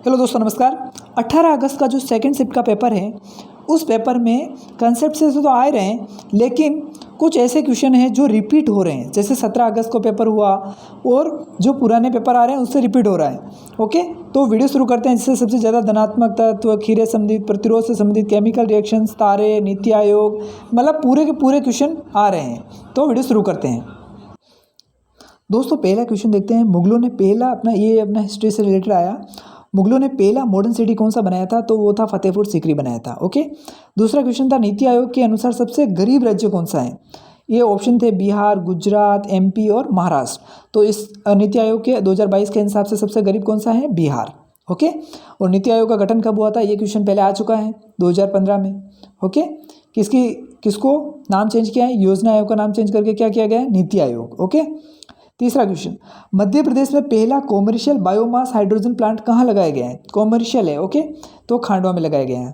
Hello दोस्तों नमस्कार। 18 अगस्त का जो सेकंड शिफ्ट का पेपर है उस पेपर में कंसेप्ट से तो आ रहे हैं, लेकिन कुछ ऐसे क्वेश्चन हैं जो रिपीट हो रहे हैं। जैसे 17 अगस्त को पेपर हुआ और जो पुराने पेपर आ रहे हैं उससे रिपीट हो रहा है। ओके, तो वीडियो शुरू करते हैं। जिससे सबसे ज़्यादा धनात्मक तत्व, खीरे संबंधित, प्रतिरोध से संबंधित, केमिकल रिएक्शंस, तारे, नीति आयोग, मतलब पूरे के पूरे क्वेश्चन आ रहे हैं। तो वीडियो शुरू करते हैं। दोस्तों पहला क्वेश्चन देखते हैं। मुगलों ने पहला अपना हिस्ट्री से रिलेटेड आया। मुगलों ने पहला मॉडर्न सिटी कौन सा बनाया था? तो वो था फतेहपुर सीकरी बनाया था। ओके, दूसरा क्वेश्चन था नीति आयोग के अनुसार सबसे गरीब राज्य कौन सा है? ये ऑप्शन थे बिहार, गुजरात, एमपी और महाराष्ट्र। तो इस नीति आयोग के 2022 के हिसाब से सबसे गरीब कौन सा है? बिहार। ओके, और नीति आयोग का गठन कब हुआ था? ये क्वेश्चन पहले आ चुका है 2015 में। ओके, किसको नाम चेंज किया है? योजना आयोग का नाम चेंज करके क्या किया गया है? नीति आयोग। ओके, तीसरा क्वेश्चन, मध्य प्रदेश में पहला कॉमर्शियल बायोमास हाइड्रोजन प्लांट कहाँ लगाया गया है? कॉमर्शियल है। ओके, तो खांडवा में लगाया गया है।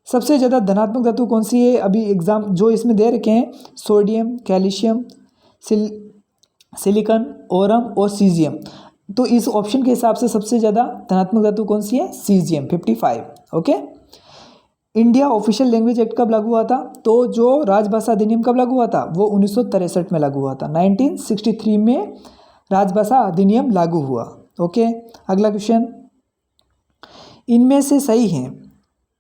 सबसे ज़्यादा धनात्मक धातु कौन सी है? अभी एग्जाम जो इसमें दे रखे हैं, सोडियम, कैल्शियम, सिलिकॉन, ओरम और सीजियम। तो इस ऑप्शन के हिसाब से सबसे ज़्यादा धनात्मक धातु कौन सी है? Caesium 55। Okay, India official language act कब लागू हुआ था? तो जो राजभाषा अधिनियम कब लागू हुआ था? वो 1963 में लागू हुआ था। 1963 में राजभाषा अधिनियम लागू हुआ। ओके, अगला क्वेश्चन, इनमें से सही है।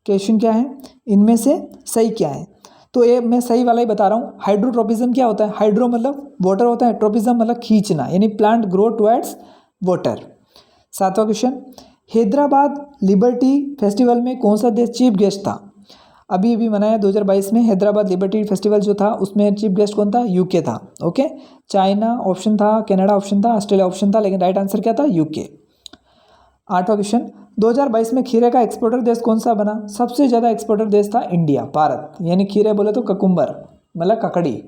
क्वेश्चन क्या है? इनमें से सही क्या है? तो ये मैं सही वाला ही बता रहा हूँ। हाइड्रोट्रोपिज्म क्या होता है? हाइड्रो मतलब वाटर होता है, ट्रोपिज्म मतलब खींचना, यानी प्लांट ग्रो टुवर्ड्स वाटर। सातवां क्वेश्चन, हैदराबाद लिबर्टी फेस्टिवल में कौन सा देश चीफ गेस्ट था? अभी मनाया 2022 में हैदराबाद लिबर्टी फेस्टिवल जो था, उसमें चीफ गेस्ट कौन था? यूके था। ओके, चाइना ऑप्शन था, कनाडा ऑप्शन था, ऑस्ट्रेलिया ऑप्शन था, लेकिन राइट आंसर क्या था? यूके। आठवां क्वेश्चन, 2022 में खीरे का एक्सपोर्टर देश कौन सा बना? सबसे ज़्यादा एक्सपोर्टर देश था इंडिया, भारत, यानी खीरे बोले तो ककुम्बर मतलब ककड़ी।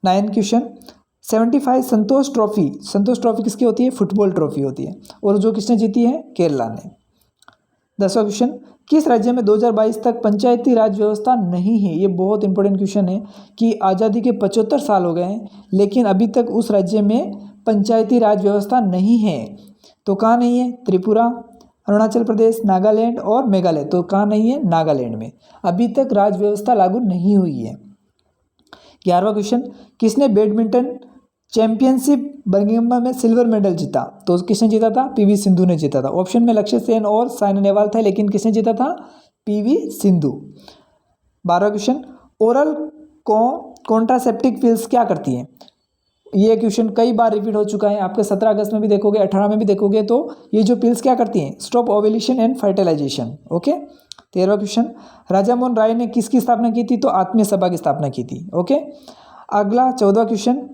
9 क्वेश्चन, 75 संतोष ट्रॉफी किसकी होती है? फुटबॉल ट्रॉफी होती है, और जो किसने जीती है? केरला ने। 10वां क्वेश्चन, किस राज्य में 2022 तक पंचायती राज व्यवस्था नहीं है? ये बहुत इंपॉर्टेंट क्वेश्चन है कि आज़ादी के 75 साल हो गए हैं, लेकिन अभी तक उस राज्य में पंचायती राज व्यवस्था नहीं है। तो कहाँ नहीं है? त्रिपुरा, अरुणाचल प्रदेश, नागालैंड और मेघालय। तो कहाँ नहीं है? नागालैंड में अभी तक राज व्यवस्था लागू नहीं हुई है। 11वां क्वेश्चन, किसने बैडमिंटन चैंपियनशिप बर्मिंघम में सिल्वर मेडल जीता? तो किसने जीता था? पीवी सिंधु ने जीता था। ऑप्शन में लक्ष्य सेन और साइना नेहवाल था, लेकिन किसने जीता था? पीवी सिंधु। 12वां क्वेश्चन, ओरल कॉन्ट्रासेप्टिव पिल्स क्या करती हैं? ये क्वेश्चन कई बार रिपीट हो चुका है, आपके 17 अगस्त में भी देखोगे, 18 में भी देखोगे। तो ये जो पिल्स क्या करती हैं? Stop ovulation and fertilization. Okay. 13वां क्वेश्चन, राजा मोहन राय ने किसकी स्थापना की थी? तो आत्मीय सभा की स्थापना की थी। ओके। अगला 14वां क्वेश्चन,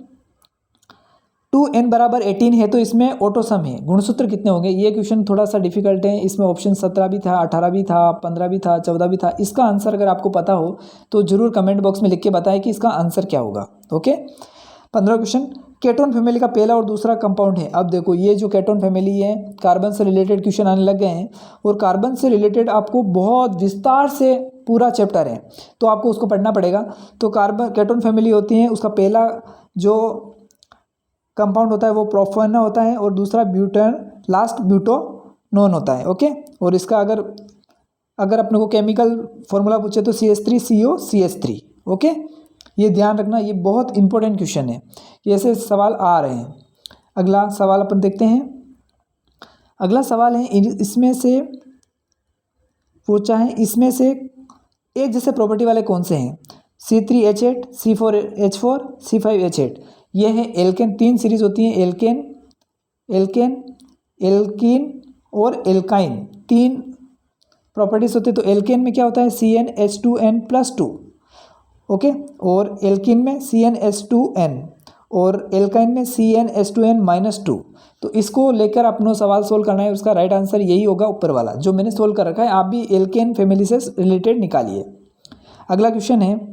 2n = 18 है, तो इसमें ऑटोसम है, गुणसूत्र कितने होंगे? ये क्वेश्चन थोड़ा सा डिफिकल्ट है। इसमें ऑप्शन 17 भी था, 18 भी था, 15 भी था, 14 भी था। इसका आंसर अगर आपको पता हो तो जरूर कमेंट बॉक्स में लिख के बताएं कि इसका आंसर क्या होगा। ओके। 15वां क्वेश्चन, केटोन फैमिली का पहला और दूसरा कंपाउंड है। अब देखो, ये जो केटोन फैमिली है, कार्बन से रिलेटेड क्वेश्चन आने लग गए हैं, और कार्बन से रिलेटेड आपको बहुत विस्तार से पूरा चैप्टर है, तो आपको उसको पढ़ना पड़ेगा। तो केटोन फैमिली होती है, उसका पहला जो कंपाउंड होता है वो प्रोपेनॉन होता है, और दूसरा लास्ट ब्यूटानोन होता है। ओके। और इसका अगर अपने को केमिकल फॉर्मूला पूछे तो CH3CO CH3। ओके, ये ध्यान रखना, ये बहुत इंपॉर्टेंट क्वेश्चन है, ये ऐसे सवाल आ रहे हैं। अगला सवाल अपन देखते हैं। अगला सवाल है, इसमें से पूछा है, इसमें से एक जैसे प्रॉपर्टी वाले कौन से हैं? C3H8, C4H4, C5H8। ये है एल्केन। 3 सीरीज होती हैं, एल्कीन और एल्काइन, 3 प्रॉपर्टीज होती है। तो एल्केन में क्या होता है? CnH2n+2। ओके, और एल्कीन में CnH2n, और एल्काइन में CnH2n-2। तो इसको लेकर अपना सवाल सोल्व करना है। उसका राइट आंसर यही होगा, ऊपर वाला जो मैंने सोल्व कर रखा है। आप भी एल्केन फैमिली से रिलेटेड निकालिए। अगला क्वेश्चन है,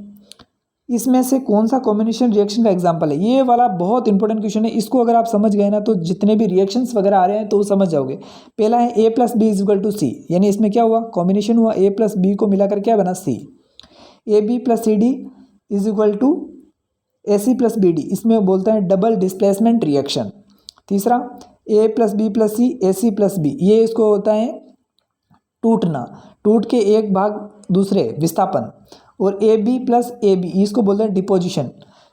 इसमें से कौन सा कॉम्बिनेशन रिएक्शन का एग्जांपल है? ये वाला बहुत इंपॉर्टेंट क्वेश्चन है। इसको अगर आप समझ गए ना, तो जितने भी रिएक्शंस वगैरह आ रहे हैं तो समझ जाओगे। पहला है A + B = C, यानी इसमें क्या हुआ? कॉम्बिनेशन हुआ, A + B को मिलाकर क्या बना? C। AB + CD = AC + BD, इसमें बोलते हैं डबल डिस्प्लेसमेंट रिएक्शन। तीसरा, ए प्लस बी प्लस सी, ए सी प्लस बी, ये इसको होता है टूटना, टूट के एक भाग दूसरे विस्थापन। और A B plus A B, इसको बोलते हैं डिपोजिशन,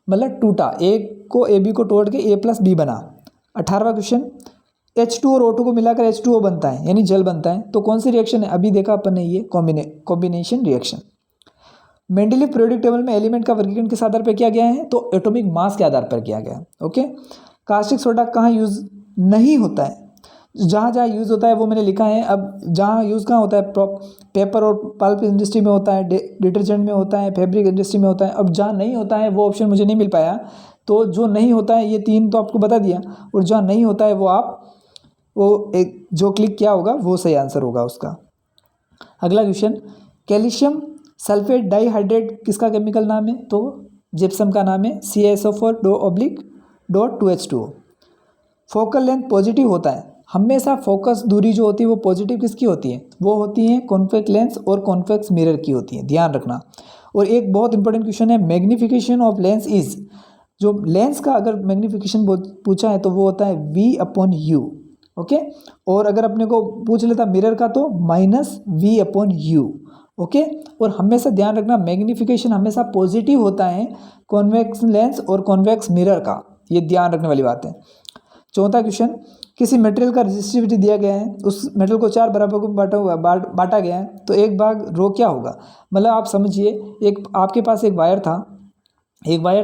मतलब टूटा, एक को ए बी को तोड़ के ए प्लस बी बना। 18वां क्वेश्चन, H2 और O2 को मिलाकर H2O बनता है, यानी जल बनता है, तो कौन सी रिएक्शन है? अभी देखा अपन ने, ये combination reaction. Mendeleev periodic table में एलिमेंट का वर्गीकरण किस आधार पर किया गया है? तो एटॉमिक मास के आधार पर किया गया है। ओके, कास्टिक सोडा कहाँ यूज नहीं होता है? जहाँ जहाँ यूज़ होता है वो मैंने लिखा है। अब जहाँ यूज़ कहाँ होता है, पेपर और पल्प इंडस्ट्री में होता है, डिटर्जेंट में होता है, फैब्रिक इंडस्ट्री में होता है। अब जहाँ नहीं होता है वो ऑप्शन मुझे नहीं मिल पाया, तो जो नहीं होता है ये 3 तो आपको बता दिया, और जहाँ नहीं होता है वो आप वो एक जो क्लिक किया होगा वो सही आंसर होगा उसका। अगला क्वेश्चन, कैल्शियम सल्फेट डाइहाइड्रेट किसका केमिकल नाम है? तो जिप्सम का नाम है, CaSO4(2H2O। फोकल लेंथ पॉजिटिव होता है, हमेशा फोकस दूरी जो होती है वो पॉजिटिव किसकी होती है? वो होती है कॉन्वेक्स लेंस और कॉन्वेक्स मिरर की होती है, ध्यान रखना। और एक बहुत इंपॉर्टेंट क्वेश्चन है, मैग्निफिकेशन ऑफ लेंस इज, जो लेंस का अगर मैग्निफिकेशन पूछा है तो वो होता है V/U। ओके, और अगर अपने को पूछ लेता मिरर का तो -V/U। ओके, और हमेशा ध्यान रखना मैग्निफिकेशन हमेशा पॉजिटिव होता है कॉन्वेक्स लेंस और कॉन्वेक्स मिरर का, ये ध्यान रखने वाली बात है। चौथा क्वेश्चन, किसी मटेरियल का रेजिस्टिविटी दिया गया है, उस मटेरियल को 4 भागों में बांटा गया है, तो एक भाग रो क्या होगा? मतलब आप समझिए, एक आपके पास एक वायर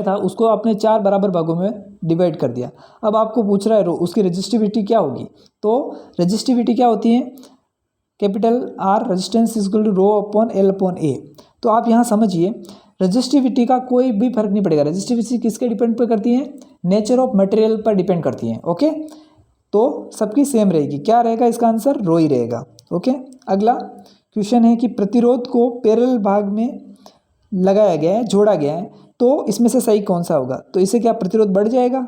था, उसको आपने 4 बराबर भागों में डिवाइड कर दिया। अब आपको पूछ रहा है रो, उसकी रेजिस्टिविटी क्या होगी? तो रेजिस्टिविटी क्या होती है? Capital R resistance equal to ρ/L/A। तो आप यहाँ समझिए, रेजिस्टिविटी का कोई भी फर्क नहीं पड़ेगा। रेजिस्टिविटी किसके डिपेंड पर करती है? नेचर ऑफ मटेरियल पर डिपेंड करती है। ओके, तो सबकी सेम रहेगी। क्या रहेगा इसका आंसर? रो ही रहेगा। ओके, अगला क्वेश्चन है कि प्रतिरोध को पैरेलल भाग में लगाया गया है, जोड़ा गया है, तो इसमें से सही कौन सा होगा? तो इससे क्या प्रतिरोध बढ़ जाएगा?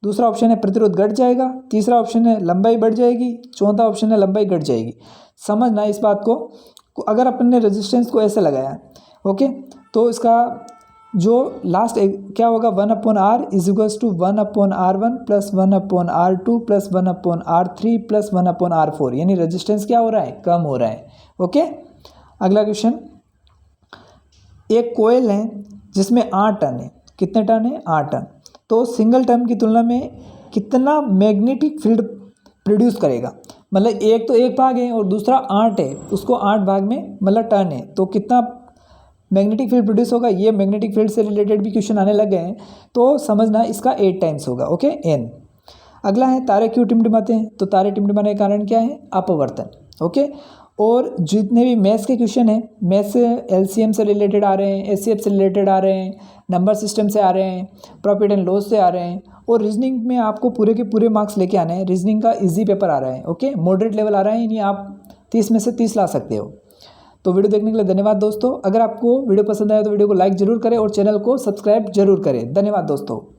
दूसरा ऑप्शन है प्रतिरोध घट जाएगा, तीसरा ऑप्शन है लंबाई बढ़ जाएगी, चौथा ऑप्शन है लंबाई घट जाएगी। समझना इस बात को, अगर अपन ने रेजिस्टेंस को ऐसे लगाया, ओके, तो इसका जो लास्ट क्या होगा? 1/R is equals to 1/R1 plus 1/R2 plus 1/R3 plus 1/R4, यानी रेजिस्टेंस क्या हो रहा है? कम हो रहा है। ओके, अगला क्वेश्चन, एक कोयल है जिसमें 8 टन है। कितने टन है? 8 टन। तो सिंगल टन की तुलना में कितना मैग्नेटिक फील्ड प्रोड्यूस करेगा? मतलब एक तो एक भाग है और दूसरा 8 है, उसको 8 भाग में मतलब टन है, तो कितना मैग्नेटिक फील्ड प्रोड्यूस होगा? ये मैग्नेटिक फील्ड से रिलेटेड भी क्वेश्चन आने लगे हैं, तो समझना इसका 8 टाइम्स होगा। Okay, n। अगला है तारे क्यों टिमटिमाते हैं? तो तारे टिमटिमाने का कारण क्या है? अपवर्तन। ओके, और जितने भी मैथ्स के क्वेश्चन हैं, मैथ्स LCM से रिलेटेड आ रहे हैं, SCF से रिलेटेड आ रहे हैं, नंबर सिस्टम से आ रहे हैं, प्रॉफिट एंड लॉस से आ रहे हैं, और रीजनिंग में आपको पूरे के पूरे मार्क्स लेके आने हैं। रीजनिंग का इजी पेपर आ रहा है। ओके, मॉडरेट लेवल आ रहा है, यानी आप 30 में से 30 ला सकते हो। तो वीडियो देखने के लिए धन्यवाद दोस्तों। अगर आपको वीडियो पसंद आया तो वीडियो को लाइक जरूर करें और चैनल को सब्सक्राइब जरूर करें। धन्यवाद दोस्तों।